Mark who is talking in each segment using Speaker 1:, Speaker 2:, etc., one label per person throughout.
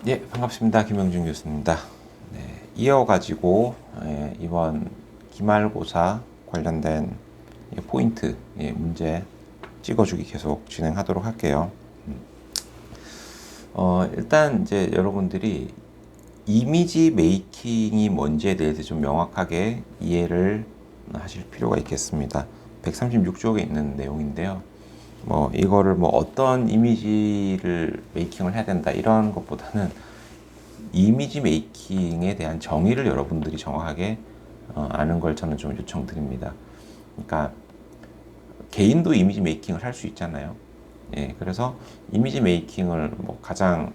Speaker 1: 예, 반갑습니다. 김영준 교수입니다. 네, 이어가지고 이번 기말고사 관련된 포인트 문제 찍어주기 계속 진행하도록 할게요. 일단 이제 여러분들이 이미지 메이킹이 뭔지에 대해서 좀 명확하게 이해를 하실 필요가 있겠습니다. 136쪽에 있는 내용인데요. 이거를 어떤 이미지를 메이킹을 해야 된다 이런 것보다는 이미지 메이킹에 대한 정의를 여러분들이 정확하게 아는 걸 저는 좀 요청드립니다. 그러니까 개인도 이미지 메이킹을 할 수 있잖아요. 예, 그래서 이미지 메이킹을 가장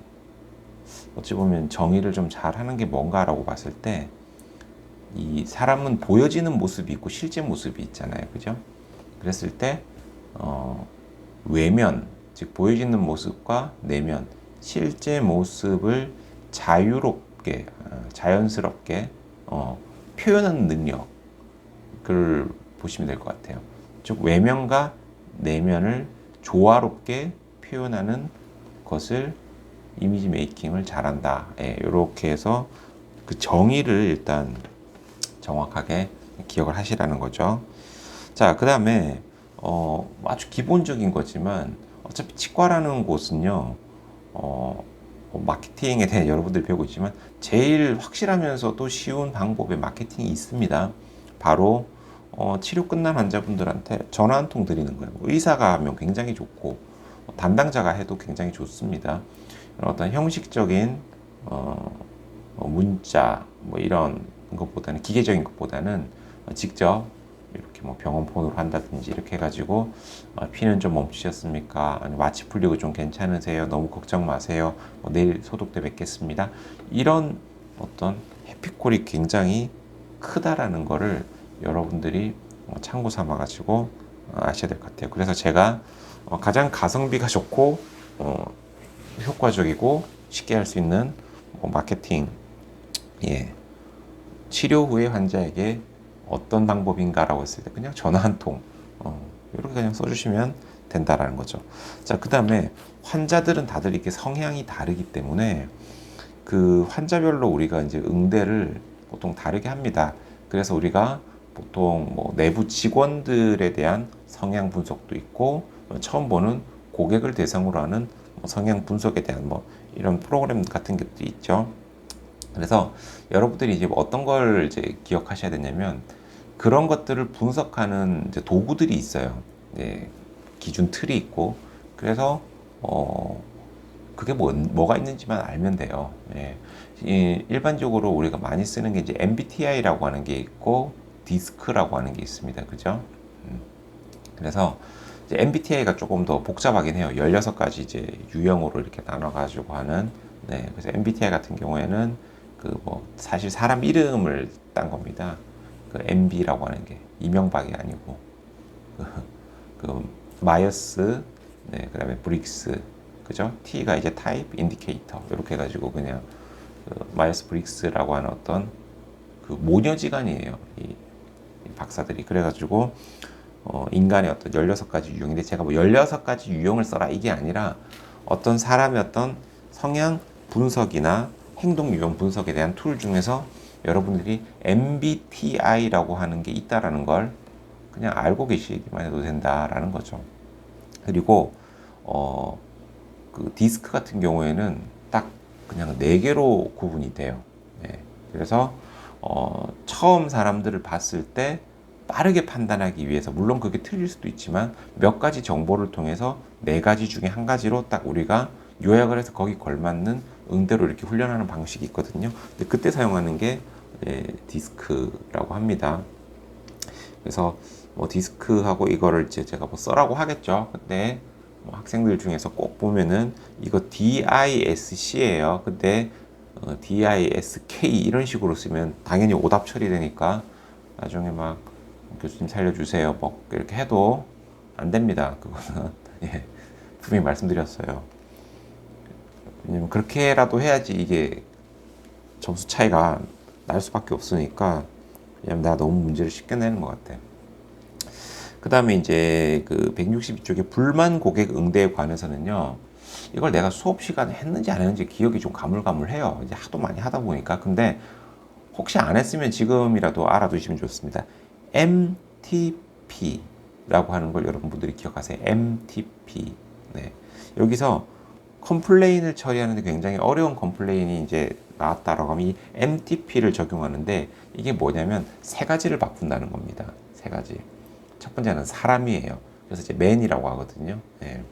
Speaker 1: 어찌 보면 정의를 좀 잘 하는 게 뭔가라고 봤을 때, 이 사람은 보여지는 모습이 있고 실제 모습이 있잖아요. 그죠? 그랬을 때 외면, 즉 보여지는 모습과 내면, 실제 모습을 자유롭게, 자연스럽게 표현하는 능력을 보시면 될 것 같아요. 즉 외면과 내면을 조화롭게 표현하는 것을 이미지 메이킹을 잘한다. 이렇게 해서 그 정의를 일단 정확하게 기억을 하시라는 거죠. 자, 그 다음에 아주 기본적인 거지만 어차피 치과라는 곳은요, 마케팅에 대해 여러분들이 배우고 있지만 제일 확실하면서도 쉬운 방법의 마케팅이 있습니다. 바로 치료 끝난 환자분들한테 전화 한 통 드리는 거예요. 의사가 하면 굉장히 좋고 담당자가 해도 굉장히 좋습니다. 어떤 형식적인 문자 이런 것보다는, 기계적인 것보다는 직접 이렇게 병원 폰으로 한다든지 이렇게 해가지고 피는 좀 멈추셨습니까? 아니 마취 풀리고 좀 괜찮으세요? 너무 걱정 마세요. 내일 소독 때 뵙겠습니다. 이런 어떤 해피콜이 굉장히 크다라는 거를 여러분들이 참고 삼아 가지고 아셔야 될 것 같아요. 그래서 제가 가장 가성비가 좋고 효과적이고 쉽게 할 수 있는 마케팅, 예, 치료 후에 환자에게 어떤 방법인가라고 했을 때 그냥 전화 한 통, 이렇게 그냥 써주시면 된다라는 거죠. 자, 그 다음에 환자들은 다들 이렇게 성향이 다르기 때문에 그 환자별로 우리가 이제 응대를 보통 다르게 합니다. 그래서 우리가 보통 내부 직원들에 대한 성향 분석도 있고, 처음 보는 고객을 대상으로 하는 성향 분석에 대한 이런 프로그램 같은 것도 있죠. 그래서 여러분들이 이제 어떤 걸 이제 기억하셔야 되냐면, 그런 것들을 분석하는 이제 도구들이 있어요. 네, 기준 틀이 있고, 그래서 그게 뭐가 있는지만 알면 돼요. 예. 일반적으로 우리가 많이 쓰는 게 이제 MBTI라고 하는 게 있고, 디스크라고 하는 게 있습니다. 그죠? 그래서 MBTI가 조금 더 복잡하긴 해요. 16가지 이제 유형으로 이렇게 나눠가지고 하는. 네. 그래서 MBTI 같은 경우에는 사실 사람 이름을 딴 겁니다. 그 MB라고 하는 게 이명박이 아니고, 그 마이어스, 네, 그다음에 브릭스, 그죠? T가 이제 타입, 인디케이터 이렇게 해가지고 그냥 마이어스 브릭스라고 하는 어떤 그 모녀지간이에요. 이 박사들이. 그래가지고 인간의 어떤 16가지 유형인데, 제가 16가지 유형을 써라 이게 아니라 어떤 사람의 어떤 성향 분석이나 행동 유형 분석에 대한 툴 중에서 여러분들이 MBTI라고 하는 게 있다라는 걸 그냥 알고 계시기만 해도 된다라는 거죠. 그리고 그 디스크 같은 경우에는 딱 그냥 4개로 구분이 돼요. 네. 그래서 처음 사람들을 봤을 때 빠르게 판단하기 위해서, 물론 그게 틀릴 수도 있지만 몇 가지 정보를 통해서 4가지 중에 한 가지로 딱 우리가 요약을 해서 거기 걸맞는 응대로 이렇게 훈련하는 방식이 있거든요. 근데 그때 사용하는 게 디스크라고 합니다. 그래서 디스크하고 이거를 이제 제가 써라고 하겠죠. 근데 학생들 중에서 꼭 보면은 이거 DISC예요. 근데 DISK 이런 식으로 쓰면 당연히 오답 처리되니까 나중에 막 교수님 살려주세요 이렇게 해도 안 됩니다. 그거는 예, 분명히 말씀드렸어요. 왜냐면 그렇게라도 해야지 이게 점수 차이가 날 수밖에 없으니까. 왜냐면 내가 너무 문제를 쉽게 내는 것 같아. 그 다음에 이제 그 162쪽에 불만 고객 응대에 관해서는요, 이걸 내가 수업 시간에 했는지 안 했는지 기억이 좀 가물가물해요. 이제 하도 많이 하다 보니까. 근데 혹시 안 했으면 지금이라도 알아두시면 좋습니다. MTP라고 하는 걸 여러분들이 기억하세요. MTP. 네. 여기서 컴플레인을 처리하는데 굉장히 어려운 컴플레인이 이제 나왔다라고 하면 이 MTP를 적용하는데 이게 뭐냐면 세 가지를 바꾼다는 겁니다. 세 가지. 첫 번째는 사람이에요. 그래서 이제 man이라고 하거든요. 네.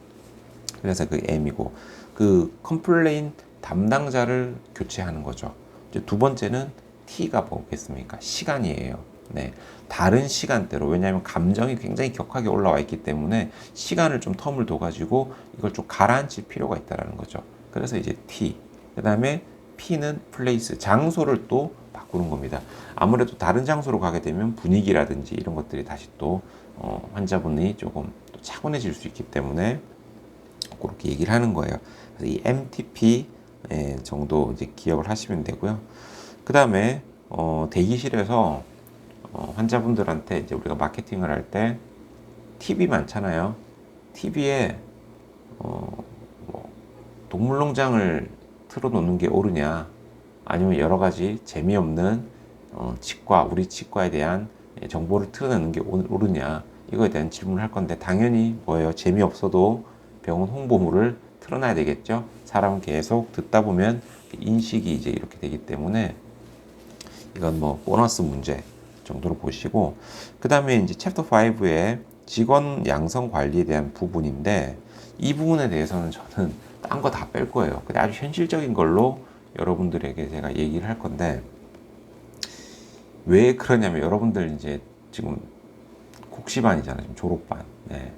Speaker 1: 그래서 그 M이고 그 컴플레인 담당자를 교체하는 거죠. 이제 두 번째는 T가 뭐겠습니까? 시간이에요. 네. 다른 시간대로 왜냐하면 감정이 굉장히 격하게 올라와 있기 때문에 시간을 좀 텀을 둬가지고 이걸 좀 가라앉힐 필요가 있다는 거죠. 그래서 이제 T 그 다음에 P는 플레이스 장소를 또 바꾸는 겁니다. 아무래도 다른 장소로 가게 되면 분위기라든지 이런 것들이 다시 또 환자분이 조금 또 차분해질 수 있기 때문에 그렇게 얘기를 하는 거예요. 그래서 이 MTP 정도 이제 기억을 하시면 되고요. 그 다음에 대기실에서 환자분들한테 이제 우리가 마케팅을 할 때 TV 많잖아요. TV에 뭐 동물농장을 틀어놓는 게 옳으냐, 아니면 여러 가지 재미없는 치과, 우리 치과에 대한 정보를 틀어내는 게 옳으냐, 이거에 대한 질문을 할 건데 당연히 뭐예요? 재미없어도 병원 홍보물을 틀어놔야 되겠죠. 사람은 계속 듣다 보면 인식이 이제 이렇게 되기 때문에 이건 뭐 보너스 문제 정도로 보시고, 그 다음에 이제 챕터 5에 직원 양성 관리에 대한 부분인데 이 부분에 대해서는 저는 딴 거 다 뺄 거예요. 근데 아주 현실적인 걸로 여러분들에게 제가 얘기를 할 건데, 왜 그러냐면 여러분들 이제 지금 국시반이잖아요. 지금 졸업반. 네.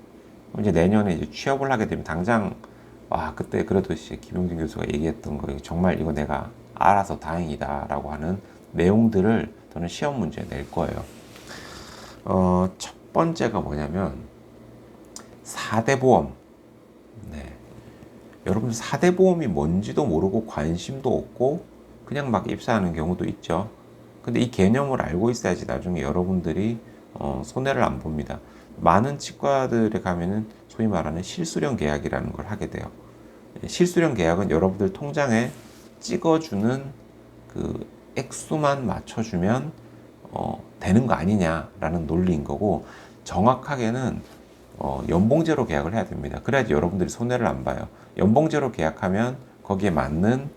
Speaker 1: 이제 내년에 이제 취업을 하게 되면 당장 그때 그래도 김용진 교수가 얘기했던 거 정말 이거 내가 알아서 다행이다라고 하는 내용들을 저는 시험 문제에 낼 거예요. 첫 번째가 뭐냐면 4대 보험. 네. 여러분 4대 보험이 뭔지도 모르고 관심도 없고 그냥 막 입사하는 경우도 있죠. 근데 이 개념을 알고 있어야지 나중에 여러분들이 손해를 안 봅니다. 많은 치과들에 가면은 소위 말하는 실수령 계약이라는 걸 하게 돼요. 실수령 계약은 여러분들 통장에 찍어주는 그 액수만 맞춰주면 되는 거 아니냐라는 논리인 거고, 정확하게는 연봉제로 계약을 해야 됩니다. 그래야지 여러분들이 손해를 안 봐요. 연봉제로 계약하면 거기에 맞는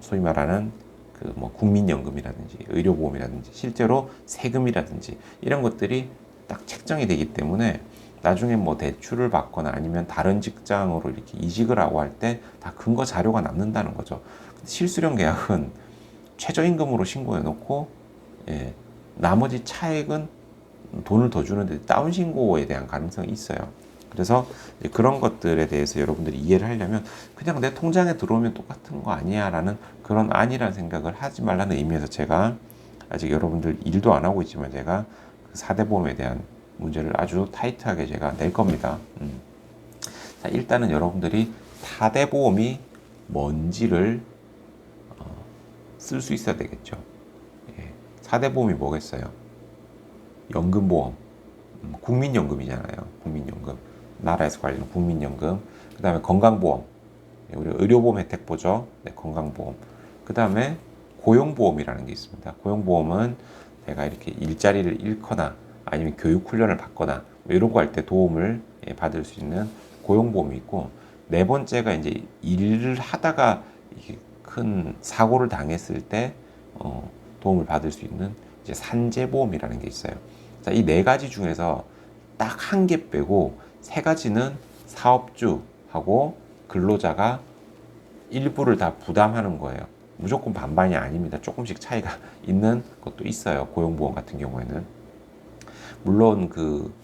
Speaker 1: 소위 말하는 그 뭐 국민연금이라든지 의료보험이라든지 실제로 세금이라든지 이런 것들이 딱 책정이 되기 때문에 나중에 뭐 대출을 받거나 아니면 다른 직장으로 이렇게 이직을 하고 할 때 다 근거 자료가 남는다는 거죠. 실수령 계약은 최저임금으로 신고해 놓고 나머지 차액은 돈을 더 주는데 다운 신고에 대한 가능성이 있어요. 그래서 그런 것들에 대해서 여러분들이 이해를 하려면 그냥 내 통장에 들어오면 똑같은 거 아니야 라는 그런 아니라는 생각을 하지 말라는 의미에서 제가 아직 여러분들 일도 안 하고 있지만 제가 그 4대 보험에 대한 문제를 아주 타이트하게 제가 낼 겁니다. 자, 일단은 여러분들이 4대 보험이 뭔지를 쓸 수 있어야 되겠죠. 4대 보험이 뭐겠어요? 연금보험, 국민연금이잖아요. 국민연금. 나라에서 관리하는 국민연금. 그 다음에 건강보험. 우리 의료보험 혜택 보죠. 네, 건강보험. 그 다음에 고용보험이라는 게 있습니다. 고용보험은 내가 이렇게 일자리를 잃거나 아니면 교육훈련을 받거나 이런 거 할 때 도움을 받을 수 있는 고용보험이 있고, 네 번째가 이제 일을 하다가 큰 사고를 당했을 때 도움을 받을 수 있는 이제 산재보험이라는 게 있어요. 자, 이 네 가지 중에서 딱 한 개 빼고 세 가지는 사업주하고 근로자가 일부를 다 부담하는 거예요. 무조건 반반이 아닙니다. 조금씩 차이가 있는 것도 있어요. 고용보험 같은 경우에는. 물론 그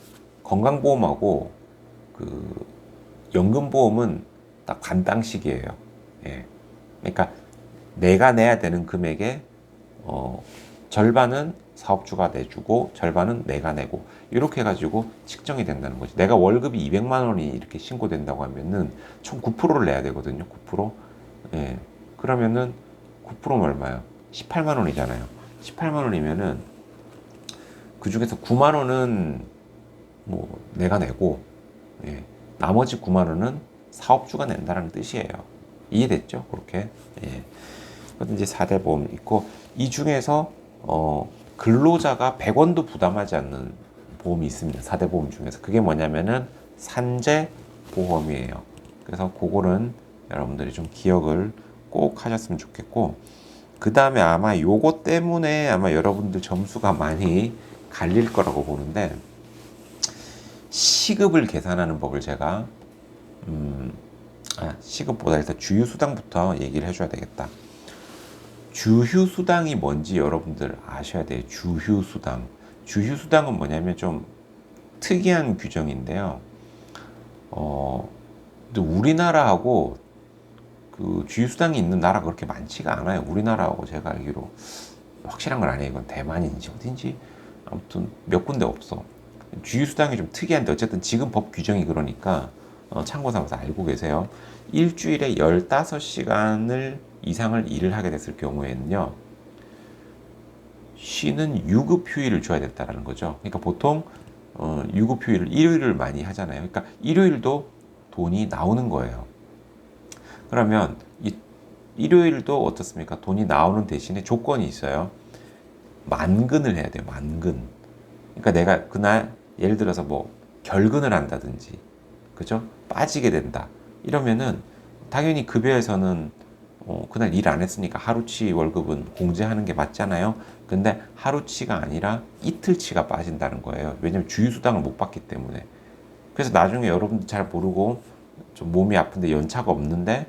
Speaker 1: 건강보험하고 그 연금보험은 딱 반땅씩이에요. 예. 그러니까 내가 내야 되는 금액의 절반은 사업주가 내주고 절반은 내가 내고 이렇게 해가지고 측정이 된다는 거지. 내가 월급이 200만 원이 이렇게 신고된다고 하면은 총 9%를 내야 되거든요. 9%. 예. 그러면은 9%면 얼마야? 18만 원이잖아요. 18만 원이면은 그 중에서 9만 원은 뭐 내가 내고, 예. 나머지 9만 원은 사업주가 낸다는 뜻이에요. 이해됐죠? 그렇게. 예. 그것도 이제 4대 보험 있고, 이 중에서 근로자가 100원도 부담하지 않는 보험이 있습니다. 4대 보험 중에서. 그게 뭐냐면은 산재 보험이에요. 그래서 그거는 여러분들이 좀 기억을 꼭 하셨으면 좋겠고, 그 다음에 아마 요거 때문에 아마 여러분들 점수가 많이 갈릴 거라고 보는데, 시급을 계산하는 법을 제가 시급보다 일단 주휴수당부터 얘기를 해줘야 되겠다. 주휴수당이 뭔지 여러분들 아셔야 돼요. 주휴수당. 주휴수당은 뭐냐면 좀 특이한 규정인데요. 근데 우리나라하고 그 주휴수당이 있는 나라가 그렇게 많지가 않아요. 우리나라하고 제가 알기로 확실한 건 아니에요. 이건 대만인지 어딘지 아무튼 몇 군데 없어. 주휴수당이 좀 특이한데 어쨌든 지금 법 규정이 그러니까 참고 삼아서 알고 계세요. 일주일에 15시간을 이상을 일을 하게 됐을 경우에는요, 쉬는 유급 휴일을 줘야 된다는 거죠. 그러니까 보통 유급 휴일을 일요일을 많이 하잖아요. 그러니까 일요일도 돈이 나오는 거예요. 그러면 이 일요일도 어떻습니까? 돈이 나오는 대신에 조건이 있어요. 만근을 해야 돼요. 만근. 그러니까 내가 그날 예를 들어서 뭐 결근을 한다든지, 그죠? 빠지게 된다. 이러면은 당연히 급여에서는 그날 일 안 했으니까 하루치 월급은 공제하는 게 맞잖아요. 근데 하루치가 아니라 이틀치가 빠진다는 거예요. 왜냐면 주휴수당을 못 받기 때문에. 그래서 나중에 여러분들 잘 모르고 좀 몸이 아픈데 연차가 없는데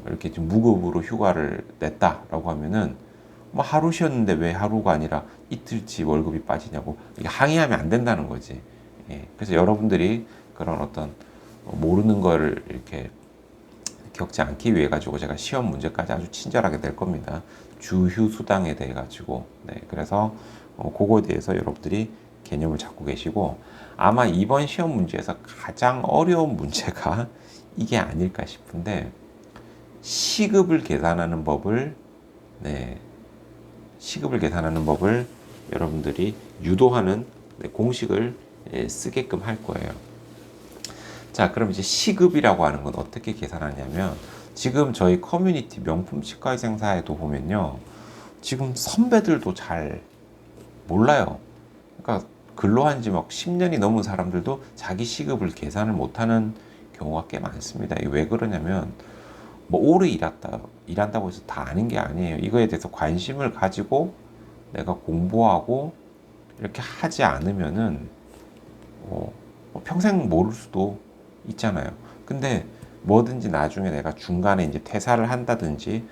Speaker 1: 이렇게 좀 무급으로 휴가를 냈다라고 하면은 뭐 하루 쉬었는데 왜 하루가 아니라 이틀치 월급이 빠지냐고 이게 항의하면 안 된다는 거지. 예. 그래서 여러분들이 그런 어떤 모르는 거를 이렇게 겪지 않기 위해 가지고 제가 시험 문제까지 아주 친절하게 낼 겁니다. 주휴 수당에 대해 가지고. 네. 그래서 그거에 대해서 여러분들이 개념을 잡고 계시고, 아마 이번 시험 문제에서 가장 어려운 문제가 이게 아닐까 싶은데, 시급을 계산하는 법을, 네, 시급을 계산하는 법을 여러분들이 유도하는 공식을 쓰게끔 할 거예요. 자, 그럼 이제 시급이라고 하는 건 어떻게 계산하냐면, 지금 저희 커뮤니티 명품 치과의생사에도 보면요, 지금 선배들도 잘 몰라요. 그러니까 근로한 지 막 10년이 넘은 사람들도 자기 시급을 계산을 못하는 경우가 꽤 많습니다. 이게 왜 그러냐면, 뭐 오래 일한다고 해서 다 아는 게 아니에요. 이거에 대해서 관심을 가지고 내가 공부하고 이렇게 하지 않으면은 평생 모를 수도 있잖아요. 근데 뭐든지 나중에 내가 중간에 이제 퇴사를 한다든지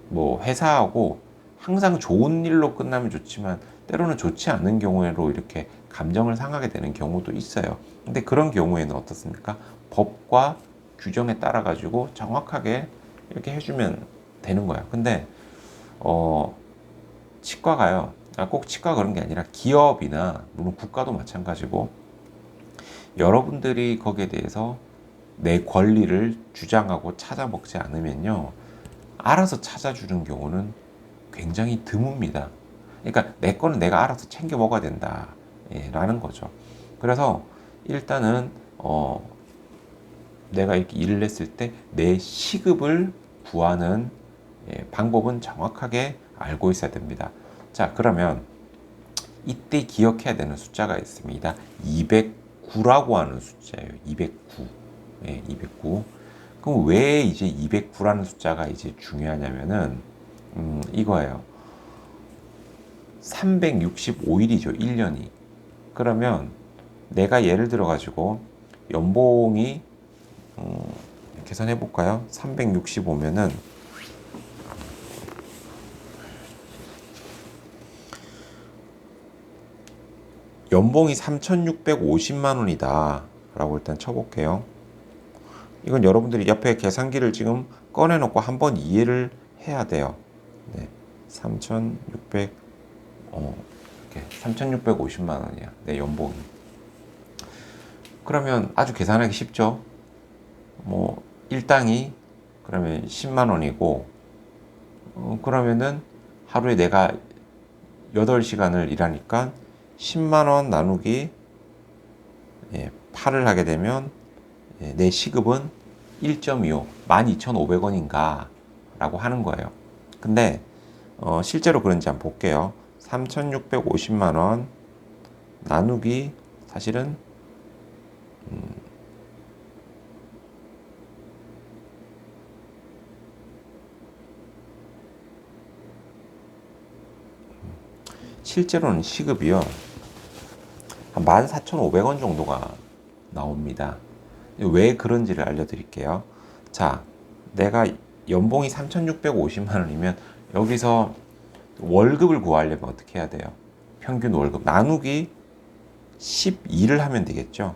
Speaker 1: 뭐 회사하고 항상 좋은 일로 끝나면 좋지만 때로는 좋지 않은 경우에로 이렇게 감정을 상하게 되는 경우도 있어요. 근데 그런 경우에는 어떻습니까? 법과 규정에 따라 가지고 정확하게 이렇게 해주면 되는 거야. 근데 치과가요. 꼭 치과 그런 게 아니라 기업이나 물론 국가도 마찬가지고, 여러분들이 거기에 대해서 내 권리를 주장하고 찾아먹지 않으면요, 알아서 찾아주는 경우는 굉장히 드뭅니다. 그러니까 내 거는 내가 알아서 챙겨 먹어야 된다, 라는 거죠. 그래서 일단은 내가 이렇게 일을 했을 때 내 시급을 구하는 방법은 정확하게 알고 있어야 됩니다. 자, 그러면 이때 기억해야 되는 숫자가 있습니다. 209라고 하는 숫자예요. 209. 예, 209. 그럼 왜 이제 209라는 숫자가 이제 중요하냐면은 이거예요. 365일이죠. 1년이. 그러면 내가 예를 들어 가지고 연봉이 계산해 볼까요? 365면은 연봉이 3,650만 원이다 라고 일단 쳐볼게요. 이건 여러분들이 옆에 계산기를 지금 꺼내놓고 한번 이해를 해야 돼요. 네, 3,600 이렇게 3,650만 원이야 내 연봉이. 그러면 아주 계산하기 쉽죠. 뭐 일당이 그러면 10만 원이고, 그러면은 하루에 내가 8시간을 일하니까 10만 원 나누기 8을 하게 되면 내 시급은 1.25, 12,500원인가 라고 하는 거예요. 근데 실제로 그런지 한번 볼게요. 3,650만 원 나누기 사실은 실제로는 시급이요. 한 14,500원 정도가 나옵니다. 왜 그런지를 알려드릴게요. 자, 내가 연봉이 3,650만 원이면 여기서 월급을 구하려면 어떻게 해야 돼요? 평균 월급 나누기 12를 하면 되겠죠.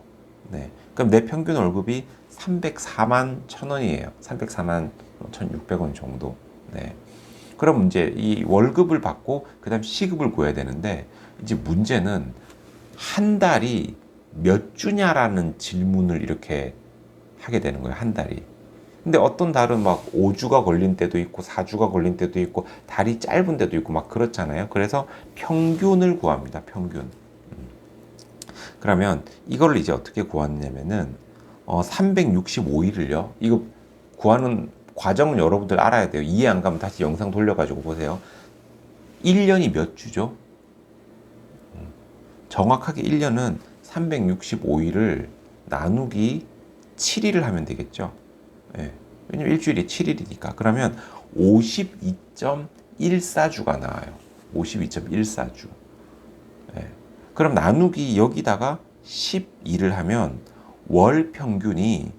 Speaker 1: 네. 그럼 내 평균 월급이 304만 1,000원이에요. 304만 1,600원 정도. 네. 그럼 이제 이 월급을 받고 그다음 시급을 구해야 되는데 이제 문제는 한 달이 몇 주냐라는 질문을 이렇게 하게 되는 거예요. 한 달이. 근데 어떤 달은 막 5주가 걸린 때도 있고 4주가 걸린 때도 있고 달이 짧은 때도 있고 막 그렇잖아요. 그래서 평균을 구합니다. 평균. 그러면 이걸 이제 어떻게 구하냐면은 365일을요. 이거 구하는 과정은 여러분들 알아야 돼요. 이해 안 가면 다시 영상 돌려가지고 보세요. 1년이 몇 주죠? 정확하게 1년은 365일을 나누기 7일을 하면 되겠죠. 예. 왜냐면 일주일이 7일이니까. 그러면 52.14주가 나와요. 52.14주. 예. 그럼 나누기 여기다가 12를 하면 월 평균이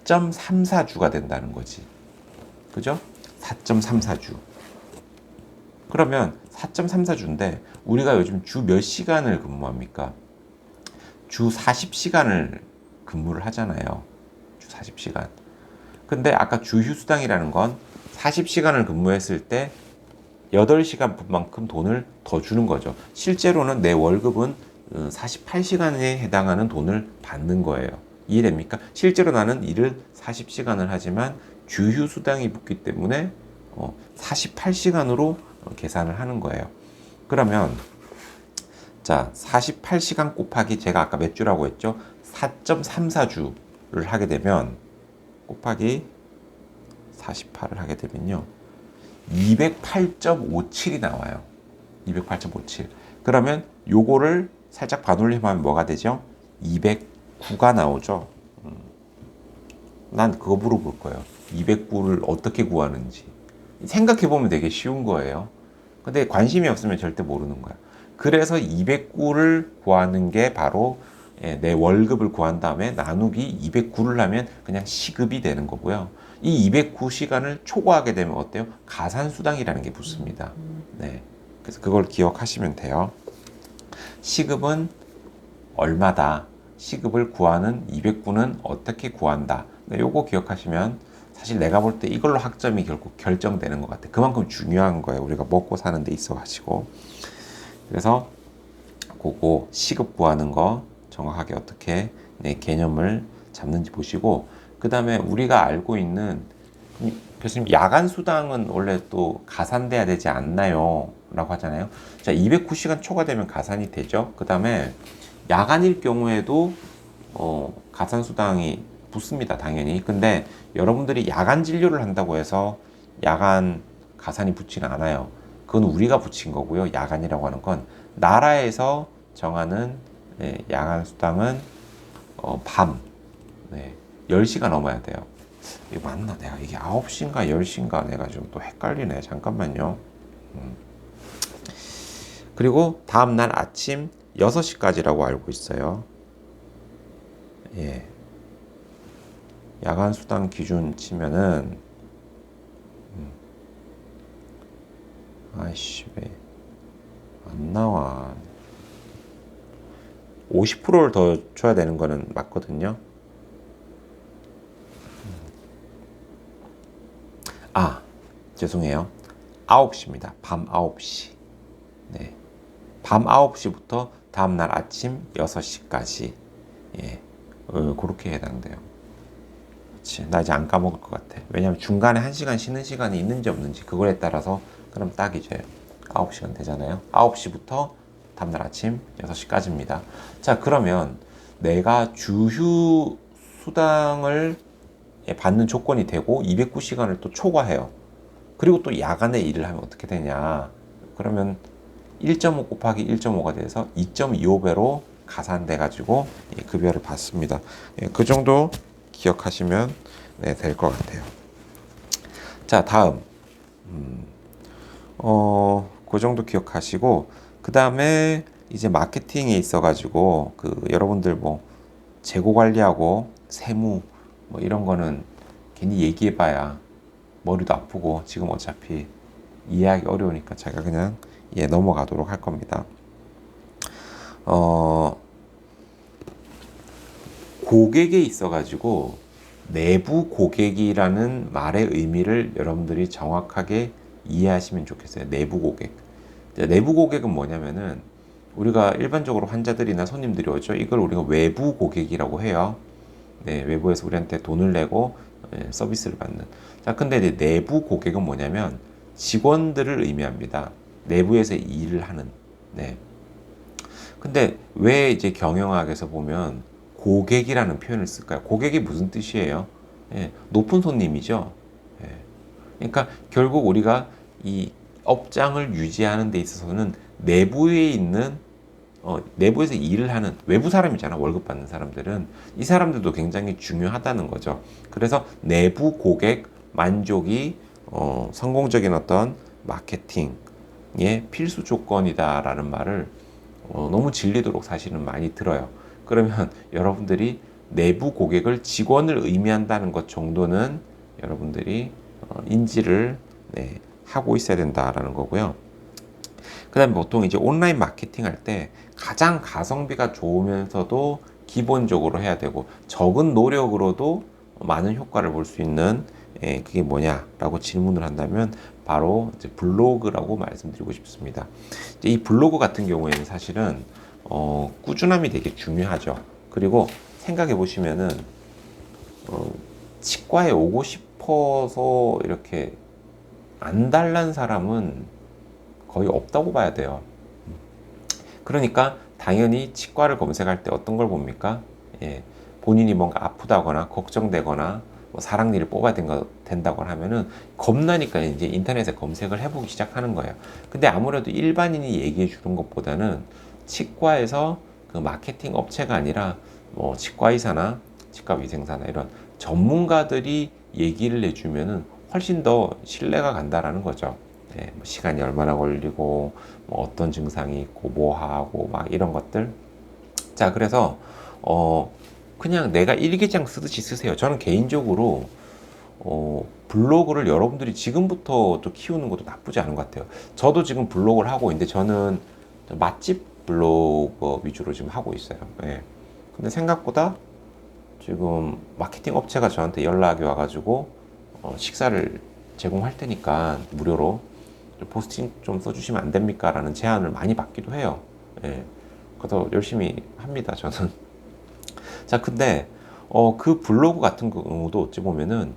Speaker 1: 4.34주가 된다는 거지. 그죠? 4.34주. 그러면 4.34주인데 우리가 요즘 주 몇 시간을 근무합니까? 주 40시간을 근무를 하잖아요. 주 40시간. 근데 아까 주 휴수당이라는 건 40시간을 근무했을 때 8시간만큼 돈을 더 주는 거죠. 실제로는 내 월급은 48시간에 해당하는 돈을 받는 거예요. 이해됩니까? 실제로 나는 일을 40시간을 하지만 주휴수당이 붙기 때문에 48시간으로 계산을 하는 거예요. 그러면 자, 48시간 곱하기 제가 아까 몇 주라고 했죠? 4.34주를 하게 되면 곱하기 48을 하게 되면요. 208.57이 나와요. 208.57. 그러면 요거를 살짝 반올림하면 뭐가 되죠? 209가 나오죠. 난 그거 물어볼 거예요. 209를 어떻게 구하는지. 생각해보면 되게 쉬운 거예요. 근데 관심이 없으면 절대 모르는 거야. 그래서 209를 구하는 게 바로 내 월급을 구한 다음에 나누기 209를 하면 그냥 시급이 되는 거고요. 이 209시간을 초과하게 되면 어때요? 가산수당이라는 게 붙습니다. 네. 그래서 그걸 기억하시면 돼요. 시급은 얼마다. 시급을 구하는 209는 어떻게 구한다. 네, 요거 기억하시면 사실 내가 볼 때 이걸로 학점이 결국 결정되는 것 같아. 그만큼 중요한 거예요. 우리가 먹고 사는 데 있어가지고. 그래서 그거 시급 구하는 거 정확하게 어떻게 개념을 잡는지 보시고 그 다음에 우리가 알고 있는 교수님 야간 수당은 원래 또 가산돼야 되지 않나요? 라고 하잖아요. 자, 209시간 초과되면 가산이 되죠. 그 다음에 야간일 경우에도 가산 수당이 붙습니다. 당연히. 근데 여러분들이 야간 진료를 한다고 해서 야간 가산이 붙지는 않아요. 그건 우리가 붙인 거고요. 야간이라고 하는 건 나라에서 정하는 야간 수당은 밤 10시가 넘어야 돼요. 이거 맞나? 내가 이게 9시인가 10시인가 내가 좀 또 헷갈리네. 잠깐만요. 그리고 다음날 아침 6시까지라고 알고 있어요. 예. 야간 수당 기준 치면은 아이씨 왜 안 나와. 50%를 더 줘야 되는 거는 맞거든요. 아, 죄송해요. 9시입니다. 밤 9시. 네. 밤 9시부터 다음날 아침 6시까지. 예. 그렇게 해당돼요. 그렇지. 나 이제 안 까먹을 것 같아. 왜냐면 중간에 1시간 쉬는 시간이 있는지 없는지 그거에 따라서 그럼 딱 이제 9시간 되잖아요. 9시부터 다음날 아침 6시까지입니다. 자, 그러면 내가 주휴 수당을 받는 조건이 되고 209시간을 또 초과해요. 그리고 또 야간에 일을 하면 어떻게 되냐? 그러면 1.5 곱하기 1.5가 돼서 2.25배로 가산돼 가지고 급여를 받습니다. 그 정도 기억하시면 될 것 같아요. 자, 다음. 그 정도 기억하시고, 그 다음에 이제 마케팅에 있어가지고, 여러분들 뭐, 재고 관리하고, 세무, 뭐 이런 거는 괜히 얘기해봐야 머리도 아프고, 지금 어차피 이해하기 어려우니까 제가 그냥 넘어가도록 할 겁니다. 고객에 있어가지고, 내부 고객이라는 말의 의미를 여러분들이 정확하게 이해하시면 좋겠어요. 내부 고객. 내부 고객은 뭐냐면은 우리가 일반적으로 환자들이나 손님들이 오죠. 이걸 우리가 외부 고객이라고 해요. 네, 외부에서 우리한테 돈을 내고 서비스를 받는. 자, 근데 이제 내부 고객은 뭐냐면 직원들을 의미합니다. 내부에서 일을 하는. 네. 근데 왜 이제 경영학에서 보면 고객이라는 표현을 쓸까요? 고객이 무슨 뜻이에요? 높은 손님이죠. 예. 그러니까 결국 우리가 이 업장을 유지하는 데 있어서는 내부에 있는 내부에서 일을 하는 외부 사람이잖아. 월급 받는 사람들은 이 사람들도 굉장히 중요하다는 거죠. 그래서 내부 고객 만족이 성공적인 어떤 마케팅의 필수 조건이다라는 말을 너무 질리도록 사실은 많이 들어요. 그러면 여러분들이 내부 고객을 직원을 의미한다는 것 정도는 여러분들이 인지를 하고 있어야 된다라는 거고요. 그 다음에 보통 이제 온라인 마케팅 할 때 가장 가성비가 좋으면서도 기본적으로 해야 되고 적은 노력으로도 많은 효과를 볼 수 있는 그게 뭐냐라고 질문을 한다면 바로 이제 블로그라고 말씀드리고 싶습니다. 이제 이 블로그 같은 경우에는 사실은 꾸준함이 되게 중요하죠. 그리고 생각해 보시면은 치과에 오고 싶어서 이렇게 안 달란 사람은 거의 없다고 봐야 돼요. 그러니까 당연히 치과를 검색할 때 어떤 걸 봅니까? 본인이 뭔가 아프다거나 걱정되거나 뭐 사랑니를 뽑아야 된다거나 하면은 겁나니까 이제 인터넷에 검색을 해보기 시작하는 거예요. 근데 아무래도 일반인이 얘기해 주는 것보다는 치과에서 그 마케팅 업체가 아니라 뭐 치과의사나 치과위생사나 이런 전문가들이 얘기를 해주면은 훨씬 더 신뢰가 간다라는 거죠. 뭐 시간이 얼마나 걸리고 뭐 어떤 증상이 있고 뭐 하고 막 이런 것들. 자, 그래서 그냥 내가 일기장 쓰듯이 쓰세요. 저는 개인적으로 블로그를 여러분들이 지금부터 또 키우는 것도 나쁘지 않은 것 같아요. 저도 지금 블로그를 하고 있는데 저는 맛집 블로그 위주로 지금 하고 있어요. 근데 생각보다 지금 마케팅 업체가 저한테 연락이 와가지고 식사를 제공할 테니까 무료로 포스팅 좀 써주시면 안 됩니까? 라는 제안을 많이 받기도 해요. 그래서 열심히 합니다, 저는. 자, 근데 그 블로그 같은 경우도 어찌 보면은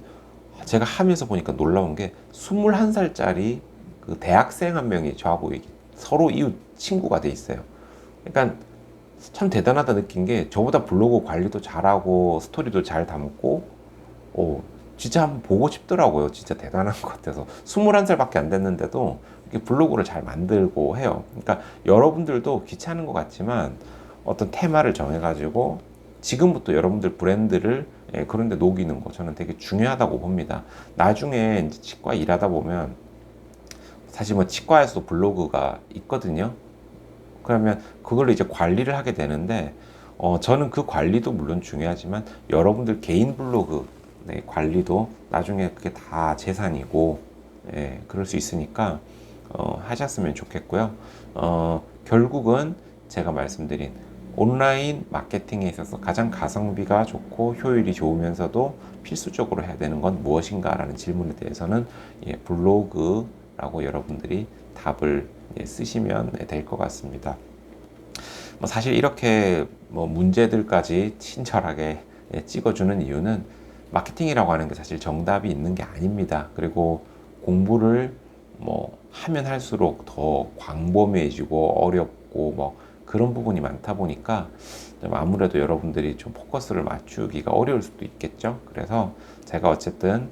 Speaker 1: 제가 하면서 보니까 놀라운 게 21살짜리 그 대학생 한 명이 저하고 서로 이웃 친구가 돼 있어요. 그러니까 참 대단하다 느낀 게 저보다 블로그 관리도 잘하고 스토리도 잘 담고 진짜 한번 보고 싶더라고요. 진짜 대단한 것 같아서 21살밖에 안 됐는데도 이렇게 블로그를 잘 만들고 해요. 그러니까 여러분들도 귀찮은 것 같지만 어떤 테마를 정해가지고 지금부터 여러분들 브랜드를 그런 데 녹이는 거 저는 되게 중요하다고 봅니다. 나중에 이제 치과 일하다 보면 사실 뭐 치과에서도 블로그가 있거든요. 그러면 그걸로 이제 관리를 하게 되는데 저는 그 관리도 물론 중요하지만 여러분들 개인 블로그 관리도 나중에 그게 다 재산이고 그럴 수 있으니까 하셨으면 좋겠고요. 결국은 제가 말씀드린 온라인 마케팅에 있어서 가장 가성비가 좋고 효율이 좋으면서도 필수적으로 해야 되는 건 무엇인가라는 질문에 대해서는 블로그라고 여러분들이 답을 쓰시면 될 것 같습니다. 사실 이렇게 문제들까지 친절하게 찍어주는 이유는 마케팅이라고 하는 게 사실 정답이 있는 게 아닙니다. 그리고 공부를 하면 할수록 더 광범위해지고 어렵고 그런 부분이 많다 보니까 좀 아무래도 여러분들이 좀 포커스를 맞추기가 어려울 수도 있겠죠. 그래서 제가 어쨌든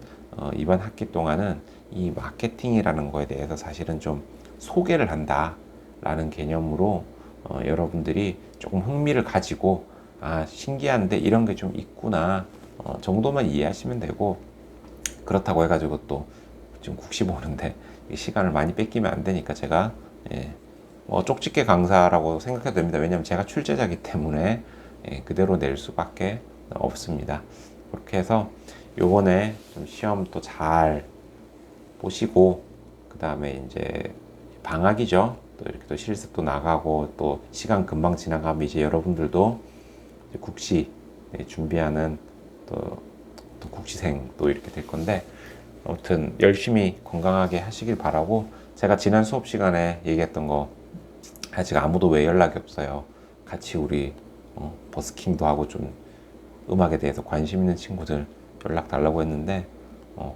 Speaker 1: 이번 학기 동안은 이 마케팅이라는 거에 대해서 사실은 좀 소개를 한다라는 개념으로 여러분들이 조금 흥미를 가지고 아 신기한데 이런 게 좀 있구나 정도만 이해하시면 되고, 그렇다고 해가지고 또 지금 국시 보는데 시간을 많이 뺏기면 안 되니까 제가 뭐 쪽집게 강사라고 생각해도 됩니다. 왜냐하면 제가 출제자이기 때문에 그대로 낼 수밖에 없습니다. 그렇게 해서 요번에 좀 시험 또 잘 보시고, 그 다음에 이제 방학이죠. 또 이렇게 또 실습도 나가고 또 시간 금방 지나가면 이제 여러분들도 이제 국시 준비하는 또 국시생 또 이렇게 될 건데, 아무튼 열심히 건강하게 하시길 바라고, 제가 지난 수업 시간에 얘기했던 거 아직 아무도 왜 연락이 없어요. 같이 우리 버스킹도 하고 좀 음악에 대해서 관심 있는 친구들 연락 달라고 했는데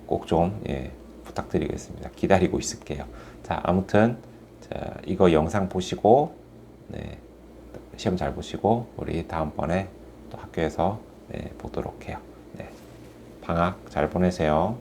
Speaker 1: 꼭 좀 부탁드리겠습니다. 기다리고 있을게요. 자, 아무튼 자, 이거 영상 보시고 시험 잘 보시고 우리 다음번에 또 학교에서 보도록 해요. 방학 잘 보내세요.